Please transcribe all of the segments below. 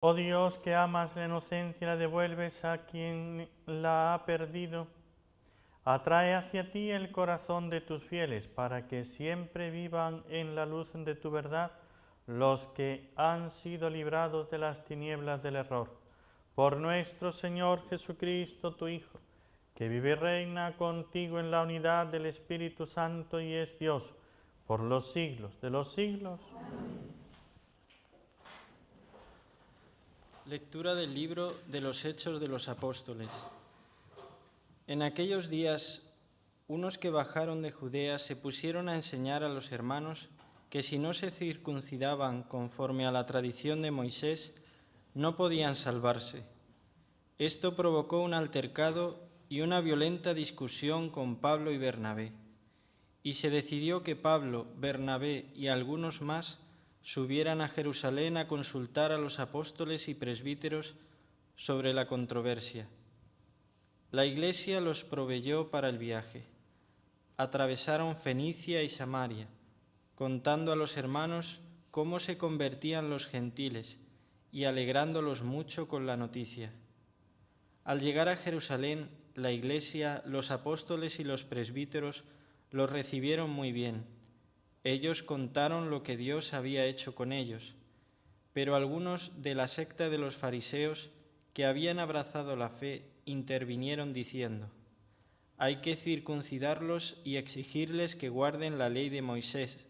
Oh Dios, que amas la inocencia y la devuelves a quien la ha perdido, atrae hacia ti el corazón de tus fieles, para que siempre vivan en la luz de tu verdad los que han sido librados de las tinieblas del error. Por nuestro Señor Jesucristo, tu Hijo, que vive y reina contigo en la unidad del Espíritu Santo y es Dios, por los siglos de los siglos. Lectura del libro de los Hechos de los Apóstoles. En aquellos días, unos que bajaron de Judea se pusieron a enseñar a los hermanos que si no se circuncidaban conforme a la tradición de Moisés, no podían salvarse. Esto provocó un altercado y una violenta discusión con Pablo y Bernabé, y se decidió que Pablo, Bernabé y algunos más subieran a Jerusalén a consultar a los apóstoles y presbíteros sobre la controversia. La Iglesia los proveyó para el viaje. Atravesaron Fenicia y Samaria, contando a los hermanos cómo se convertían los gentiles y alegrándolos mucho con la noticia. Al llegar a Jerusalén, la Iglesia, los apóstoles y los presbíteros los recibieron muy bien. Ellos contaron lo que Dios había hecho con ellos, pero algunos de la secta de los fariseos que habían abrazado la fe intervinieron diciendo: hay que circuncidarlos y exigirles que guarden la ley de Moisés.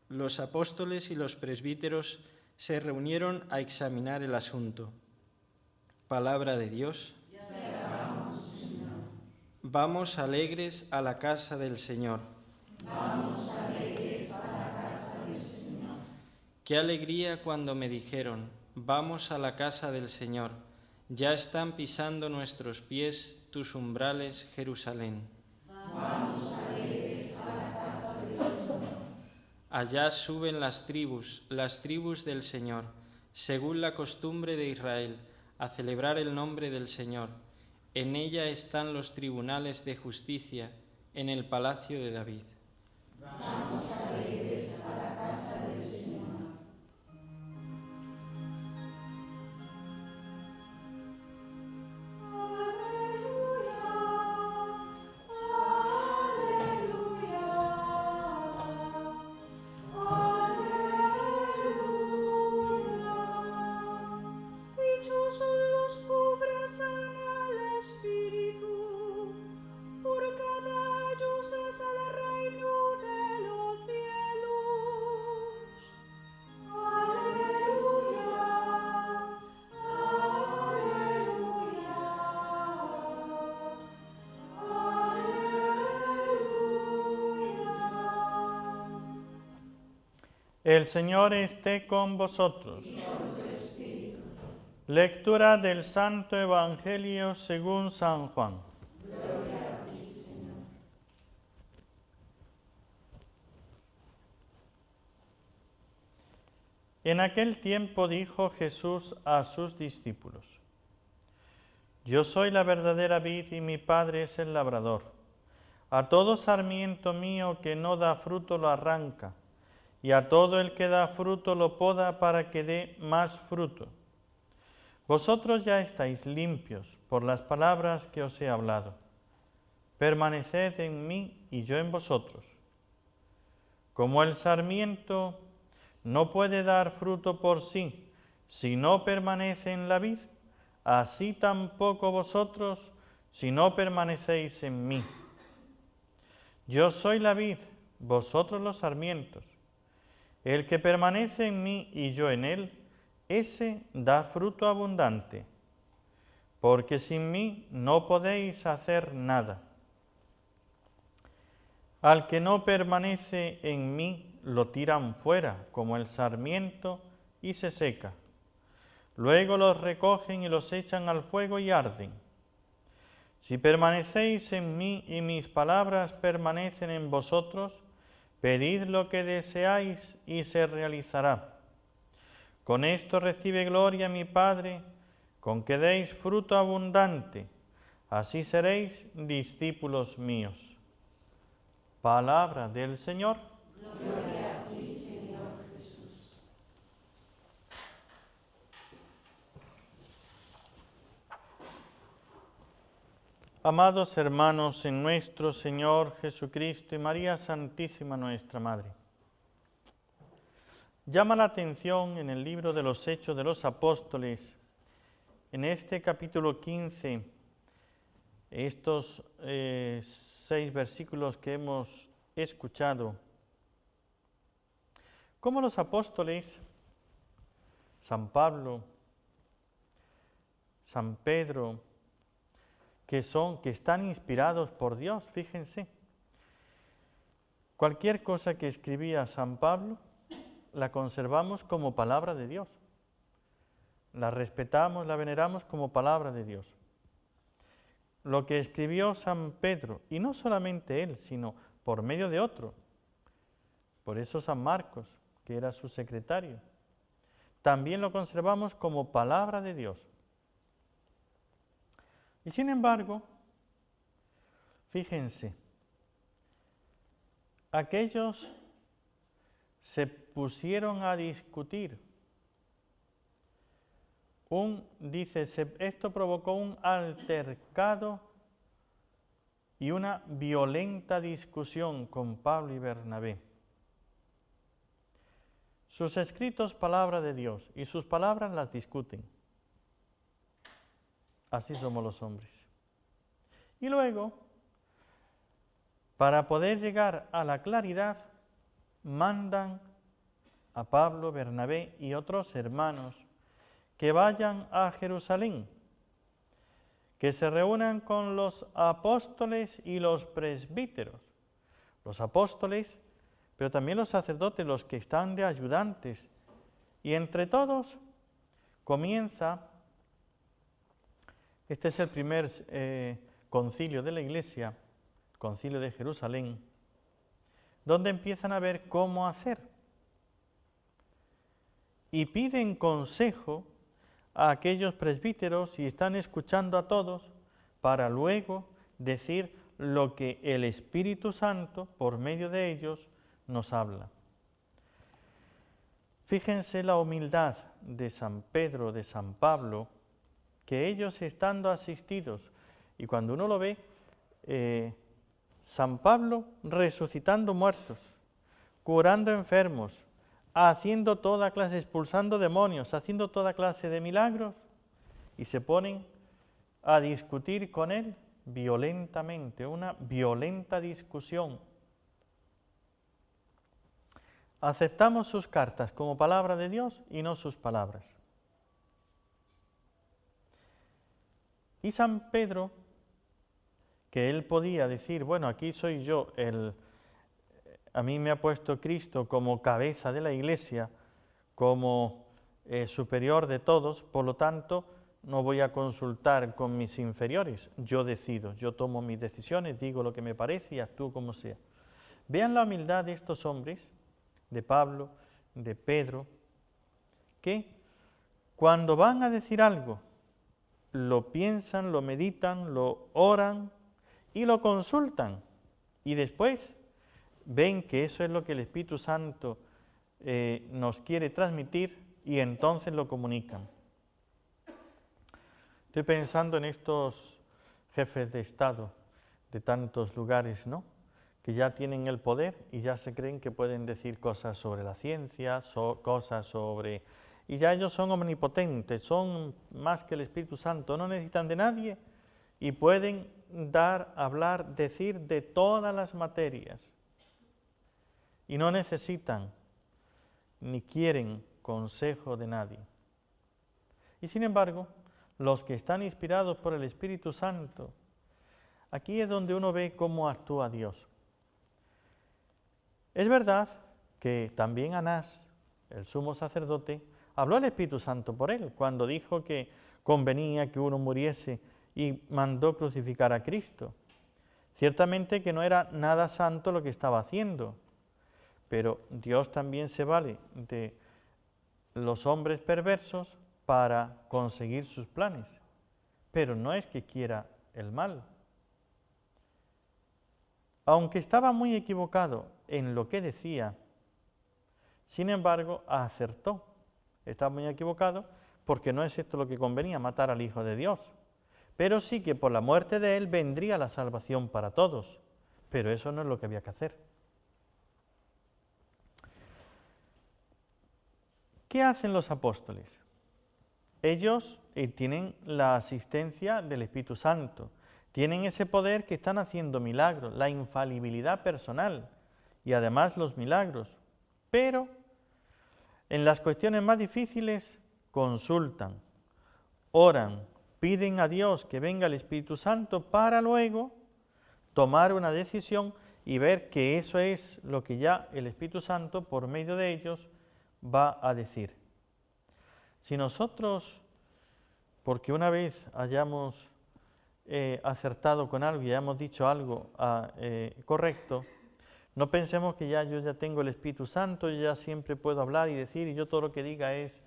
Los apóstoles y los presbíteros se reunieron a examinar el asunto. Palabra de Dios. Vamos alegres a la casa del Señor. Vamos alegres a la casa del Señor. Qué alegría cuando me dijeron: vamos a la casa del Señor. Ya están pisando nuestros pies tus umbrales, Jerusalén. Vamos alegres a la casa del Señor. Allá suben las tribus del Señor, según la costumbre de Israel, a celebrar el nombre del Señor. En ella están los tribunales de justicia, en el palacio de David. Vamos alegres a la casa del Señor. El Señor esté con vosotros. Lectura del Santo Evangelio según San Juan. Gloria a ti, Señor. En aquel tiempo dijo Jesús a sus discípulos: Yo soy la verdadera vid y mi Padre es el labrador. A todo sarmiento mío que no da fruto lo arranca, y a todo el que da fruto lo poda para que dé más fruto. Vosotros ya estáis limpios por las palabras que os he hablado. Permaneced en mí y yo en vosotros. Como el sarmiento no puede dar fruto por sí si no permanece en la vid, así tampoco vosotros si no permanecéis en mí. Yo soy la vid, vosotros los sarmientos. El que permanece en mí y yo en él, ese da fruto abundante, porque sin mí no podéis hacer nada. Al que no permanece en mí, lo tiran fuera como el sarmiento y se seca. Luego los recogen y los echan al fuego y arden. Si permanecéis en mí y mis palabras permanecen en vosotros, pedid lo que deseáis y se realizará. Con esto recibe gloria mi Padre, con que deis fruto abundante, así seréis discípulos míos. Palabra del Señor. Gloria a ti, Señor Jesús. Amados hermanos en nuestro Señor Jesucristo y María Santísima nuestra Madre, llama la atención en el libro de los Hechos de los Apóstoles, en este capítulo 15, estos 6 versículos que hemos escuchado, cómo los apóstoles, San Pablo, San Pedro, que están inspirados por Dios, fíjense. Cualquier cosa que escribía San Pablo, la conservamos como palabra de Dios. La respetamos, la veneramos como palabra de Dios. Lo que escribió San Pedro, y no solamente él, sino por medio de otro, por eso San Marcos, que era su secretario, también lo conservamos como palabra de Dios. Y sin embargo, fíjense, aquellos se pusieron a discutir. Esto provocó un altercado y una violenta discusión con Pablo y Bernabé. Sus escritos, palabra de Dios, y sus palabras las discuten. Así somos los hombres. Y luego, para poder llegar a la claridad, mandan a Pablo, Bernabé y otros hermanos que vayan a Jerusalén, que se reúnan con los apóstoles y los presbíteros. Los apóstoles, pero también los sacerdotes, los que están de ayudantes. Y entre todos comienza, este es el primer concilio de la Iglesia, concilio de Jerusalén, donde empiezan a ver cómo hacer. Y piden consejo a aquellos presbíteros y están escuchando a todos para luego decir lo que el Espíritu Santo, por medio de ellos, nos habla. Fíjense la humildad de San Pedro, de San Pablo, que ellos estando asistidos, y cuando uno lo ve, San Pablo resucitando muertos, curando enfermos, haciendo toda clase, expulsando demonios, haciendo toda clase de milagros, y se ponen a discutir con él violentamente, una violenta discusión. Aceptamos sus cartas como palabra de Dios y no sus palabras. Y San Pedro, que él podía decir, bueno, aquí soy yo, a mí me ha puesto Cristo como cabeza de la Iglesia, como superior de todos, por lo tanto, no voy a consultar con mis inferiores, yo decido, yo tomo mis decisiones, digo lo que me parece y actúo como sea. Vean la humildad de estos hombres, de Pablo, de Pedro, que cuando van a decir algo, lo piensan, lo meditan, lo oran y lo consultan. Y después ven que eso es lo que el Espíritu Santo nos quiere transmitir y entonces lo comunican. Estoy pensando en estos jefes de Estado de tantos lugares, ¿no?, que ya tienen el poder y ya se creen que pueden decir cosas sobre la ciencia, cosas sobre... Y ya ellos son omnipotentes, son más que el Espíritu Santo, no necesitan de nadie y pueden dar, hablar, decir de todas las materias. Y no necesitan ni quieren consejo de nadie. Y sin embargo, los que están inspirados por el Espíritu Santo, aquí es donde uno ve cómo actúa Dios. Es verdad que también Anás, el sumo sacerdote, habló al Espíritu Santo por él, cuando dijo que convenía que uno muriese y mandó crucificar a Cristo. Ciertamente que no era nada santo lo que estaba haciendo, pero Dios también se vale de los hombres perversos para conseguir sus planes, pero no es que quiera el mal. Aunque estaba muy equivocado en lo que decía, sin embargo, acertó. Estaba muy equivocado porque no es esto lo que convenía, matar al Hijo de Dios. pero sí que por la muerte de él vendría la salvación para todos, pero eso no es lo que había que hacer. ¿Qué hacen los apóstoles? Ellos tienen la asistencia del Espíritu Santo, tienen ese poder que están haciendo milagros, la infalibilidad personal y además los milagros, pero en las cuestiones más difíciles consultan, oran, piden a Dios que venga el Espíritu Santo para luego tomar una decisión y ver que eso es lo que ya el Espíritu Santo, por medio de ellos, va a decir. Si nosotros, porque una vez hayamos acertado con algo y hayamos dicho algo correcto, no pensemos que yo ya tengo el Espíritu Santo, yo ya siempre puedo hablar y decir, y yo todo lo que diga es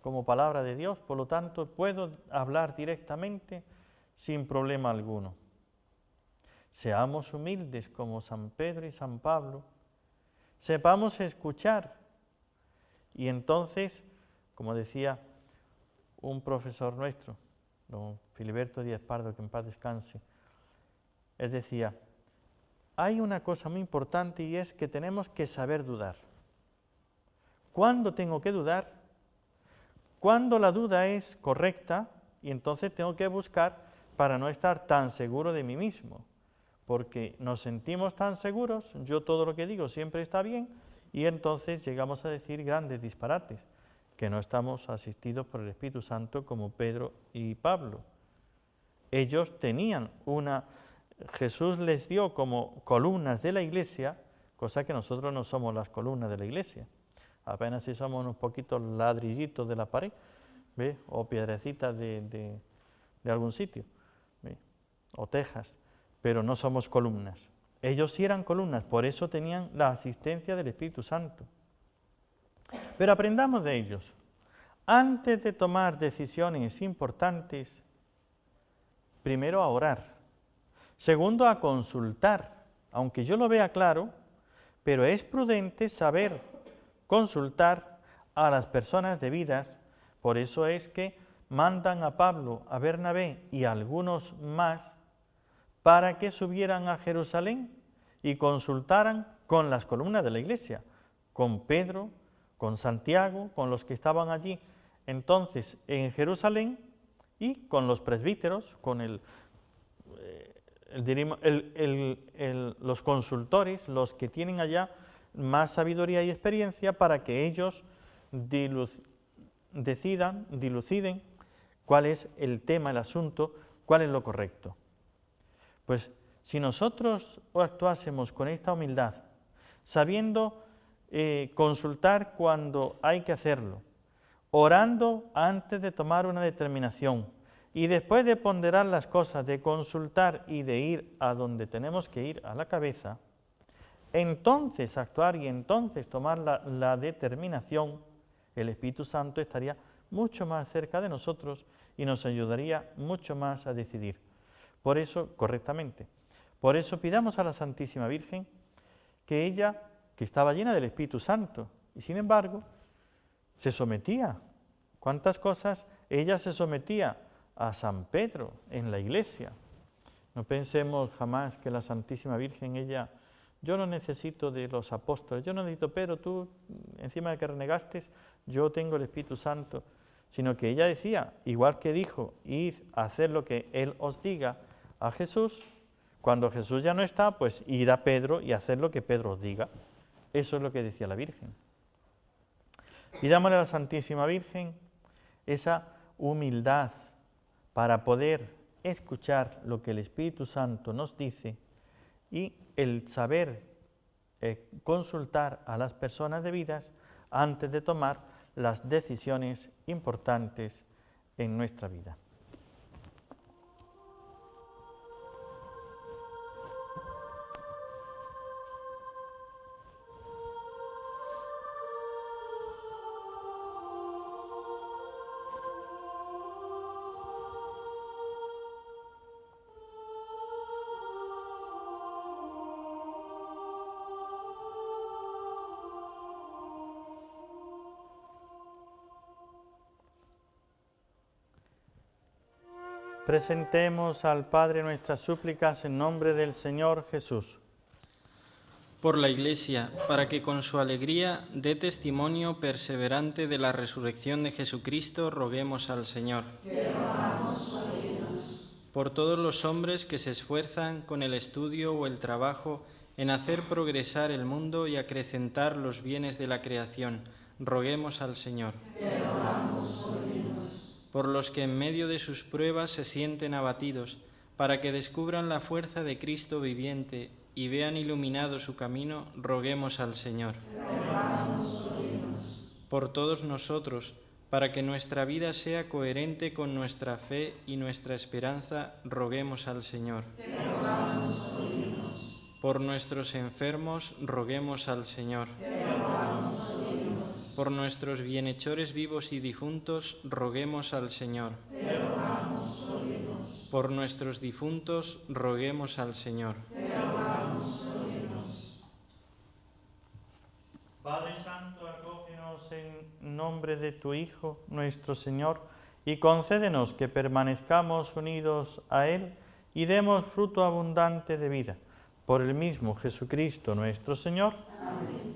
como palabra de Dios, por lo tanto puedo hablar directamente sin problema alguno. Seamos humildes como San Pedro y San Pablo, sepamos escuchar y entonces, como decía un profesor nuestro, don Filiberto Díaz Pardo, que en paz descanse, él decía, hay una cosa muy importante y es que tenemos que saber dudar. ¿Cuándo tengo que dudar? Cuando la duda es correcta y entonces tengo que buscar para no estar tan seguro de mí mismo, porque nos sentimos tan seguros, yo todo lo que digo siempre está bien y entonces llegamos a decir grandes disparates, que no estamos asistidos por el Espíritu Santo como Pedro y Pablo. Ellos tenían Jesús les dio como columnas de la iglesia, cosa que nosotros no somos las columnas de la iglesia. Apenas si somos unos poquitos ladrillitos de la pared, ¿ve? O piedrecitas de algún sitio, ¿ve? O tejas, pero no somos columnas. Ellos sí eran columnas, por eso tenían la asistencia del Espíritu Santo. Pero aprendamos de ellos. Antes de tomar decisiones importantes, primero a orar. Segundo, a consultar, aunque yo lo vea claro, pero es prudente saber consultar a las personas debidas. Por eso es que mandan a Pablo, a Bernabé y a algunos más para que subieran a Jerusalén y consultaran con las columnas de la iglesia, con Pedro, con Santiago, con los que estaban allí entonces en Jerusalén y con los presbíteros, con los consultores, los que tienen allá más sabiduría y experiencia para que ellos diluciden cuál es el tema, el asunto, cuál es lo correcto. Pues si nosotros actuásemos con esta humildad, sabiendo consultar cuando hay que hacerlo, orando antes de tomar una determinación y después de ponderar las cosas, de consultar y de ir a donde tenemos que ir, a la cabeza, entonces actuar y entonces tomar la determinación, el Espíritu Santo estaría mucho más cerca de nosotros y nos ayudaría mucho más a decidir. Por eso, correctamente, por eso pidamos a la Santísima Virgen que ella, que estaba llena del Espíritu Santo, y sin embargo, se sometía. ¿Cuántas cosas ella se sometía a San Pedro en la iglesia? No pensemos jamás que la Santísima Virgen, ella, yo no necesito de los apóstoles, yo no necesito, Pedro, tú, encima de que renegaste, yo tengo el Espíritu Santo, sino que ella decía, igual que dijo, id a hacer lo que Él os diga a Jesús, cuando Jesús ya no está, pues id a Pedro y hacer lo que Pedro os diga. Eso es lo que decía la Virgen. Pidámosle a la Santísima Virgen esa humildad para poder escuchar lo que el Espíritu Santo nos dice y el saber consultar a las personas debidas antes de tomar las decisiones importantes en nuestra vida. Presentemos al Padre nuestras súplicas en nombre del Señor Jesús. Por la Iglesia, para que con su alegría dé testimonio perseverante de la resurrección de Jesucristo, roguemos al Señor. Te rogamos, oídos. Por todos los hombres que se esfuerzan con el estudio o el trabajo en hacer progresar el mundo y acrecentar los bienes de la creación, roguemos al Señor. Te rogamos, oídos. Por los que en medio de sus pruebas se sienten abatidos, para que descubran la fuerza de Cristo viviente y vean iluminado su camino, roguemos al Señor. Te rogamos, oídos. Por todos nosotros, para que nuestra vida sea coherente con nuestra fe y nuestra esperanza, roguemos al Señor. Te rogamos, oídos. Por nuestros enfermos, roguemos al Señor. Te rogamos, oídos. Por nuestros bienhechores vivos y difuntos, roguemos al Señor. Te rogamos, oídos. Por nuestros difuntos, roguemos al Señor. Te rogamos, oídos. Padre Santo, acógenos en nombre de tu Hijo, nuestro Señor, y concédenos que permanezcamos unidos a Él y demos fruto abundante de vida. Por el mismo Jesucristo nuestro Señor. Amén.